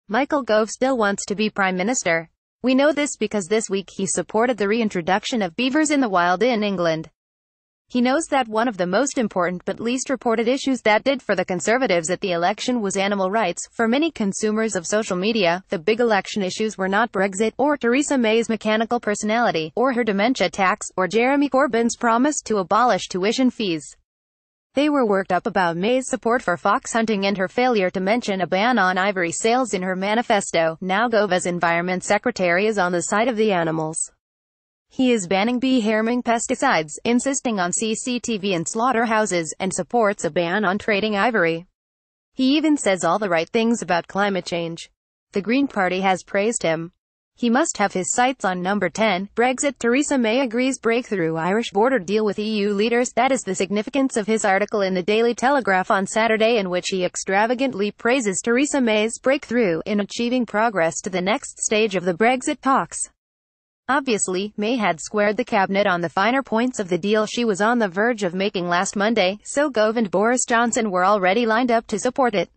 Michael Gove still wants to be Prime Minister. We know this because this week he supported the reintroduction of beavers in the wild in England. He knows that one of the most important but least reported issues that did for the Conservatives at the election was animal rights. For many consumers of social media, the big election issues were not Brexit, or Theresa May's mechanical personality, or her dementia tax, or Jeremy Corbyn's promise to abolish tuition fees. They were worked up about May's support for fox hunting and her failure to mention a ban on ivory sales in her manifesto. Now Gove, as Environment Secretary, is on the side of the animals. He is banning bee-harming pesticides, insisting on CCTV in slaughterhouses, and supports a ban on trading ivory. He even says all the right things about climate change. The Green Party has praised him. He must have his sights on number 10, Brexit. Theresa May agrees breakthrough Irish border deal with EU leaders. That is the significance of his article in the Daily Telegraph on Saturday, in which he extravagantly praises Theresa May's breakthrough in achieving progress to the next stage of the Brexit talks. Obviously, May had squared the cabinet on the finer points of the deal she was on the verge of making last Monday, so Gove and Boris Johnson were already lined up to support it.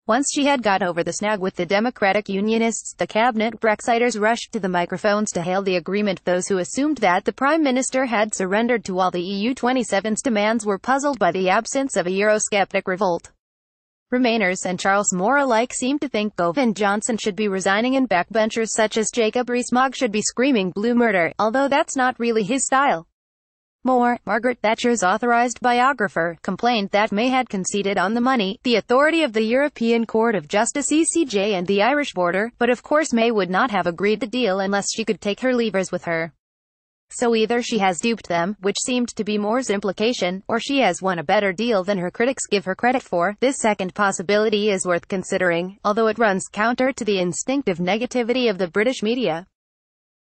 Once she had got over the snag with the Democratic Unionists, the cabinet Brexiters rushed to the microphones to hail the agreement. Those who assumed that the Prime Minister had surrendered to all the EU 27's demands were puzzled by the absence of a Eurosceptic revolt. Remainers and Charles Moore alike seem to think Gove and Johnson should be resigning, and backbenchers such as Jacob Rees-Mogg should be screaming blue murder, although that's not really his style. Moore, Margaret Thatcher's authorized biographer, complained that May had conceded on the money, the authority of the European Court of Justice (ECJ) and the Irish border, but of course May would not have agreed the deal unless she could take her levers with her. So either she has duped them, which seemed to be Moore's implication, or she has won a better deal than her critics give her credit for. This second possibility is worth considering, although it runs counter to the instinctive negativity of the British media.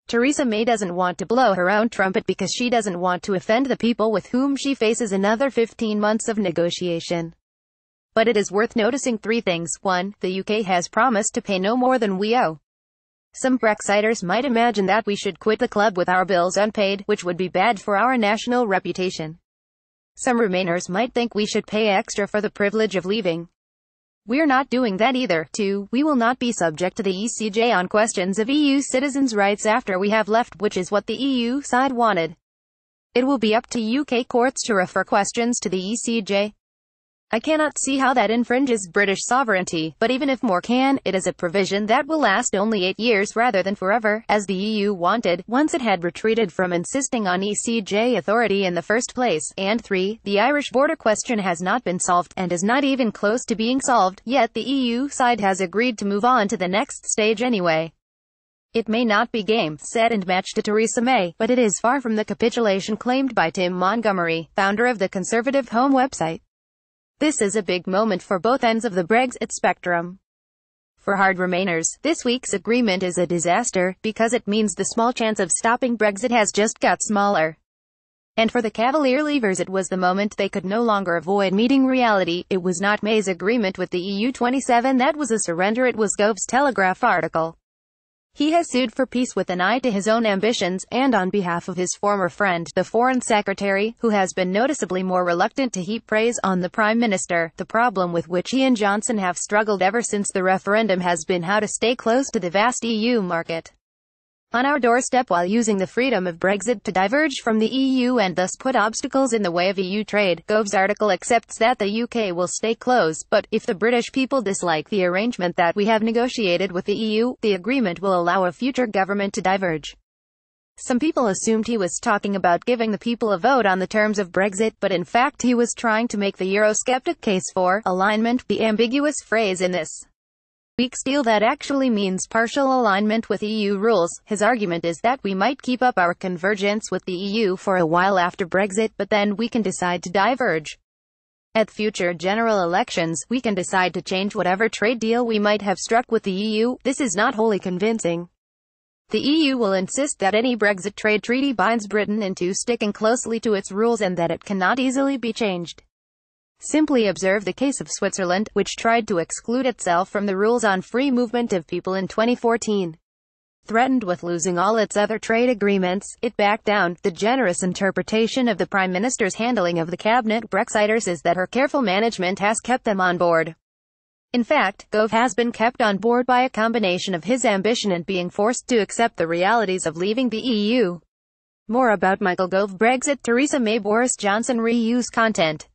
Theresa May doesn't want to blow her own trumpet because she doesn't want to offend the people with whom she faces another 15 months of negotiation. But it is worth noticing three things. 1. The UK has promised to pay no more than we owe. Some Brexiters might imagine that we should quit the club with our bills unpaid, which would be bad for our national reputation. Some Remainers might think we should pay extra for the privilege of leaving. We're not doing that either. 2. We will not be subject to the ECJ on questions of EU citizens' rights after we have left, which is what the EU side wanted. It will be up to UK courts to refer questions to the ECJ. I cannot see how that infringes British sovereignty, but even if more can, it is a provision that will last only 8 years rather than forever, as the EU wanted, once it had retreated from insisting on ECJ authority in the first place. And 3. The Irish border question has not been solved, and is not even close to being solved, yet the EU side has agreed to move on to the next stage anyway. It may not be game, set and match to Theresa May, but it is far from the capitulation claimed by Tim Montgomery, founder of the Conservative Home website. This is a big moment for both ends of the Brexit spectrum. For hard Remainers, this week's agreement is a disaster, because it means the small chance of stopping Brexit has just got smaller. And for the Cavalier Leavers, it was the moment they could no longer avoid meeting reality. It was not May's agreement with the EU 27 that was a surrender, it was Gove's Telegraph article. He has sued for peace with an eye to his own ambitions, and on behalf of his former friend, the Foreign Secretary, who has been noticeably more reluctant to heap praise on the Prime Minister. The problem with which he and Johnson have struggled ever since the referendum has been how to stay close to the vast EU market on our doorstep while using the freedom of Brexit to diverge from the EU and thus put obstacles in the way of EU trade. Gove's article accepts that the UK will stay close, but if the British people dislike the arrangement that we have negotiated with the EU, the agreement will allow a future government to diverge. Some people assumed he was talking about giving the people a vote on the terms of Brexit, but in fact he was trying to make the Eurosceptic case for alignment, the ambiguous phrase in this week's deal that actually means partial alignment with EU rules. His argument is that we might keep up our convergence with the EU for a while after Brexit, but then we can decide to diverge. At future general elections, we can decide to change whatever trade deal we might have struck with the EU. This is not wholly convincing. The EU will insist that any Brexit trade treaty binds Britain into sticking closely to its rules and that it cannot easily be changed. Simply observe the case of Switzerland, which tried to exclude itself from the rules on free movement of people in 2014. Threatened with losing all its other trade agreements, it backed down. The generous interpretation of the Prime Minister's handling of the cabinet Brexiters is that her careful management has kept them on board. In fact, Gove has been kept on board by a combination of his ambition and being forced to accept the realities of leaving the EU. More about Michael Gove. Brexit. Theresa May. Boris Johnson. Reuse content.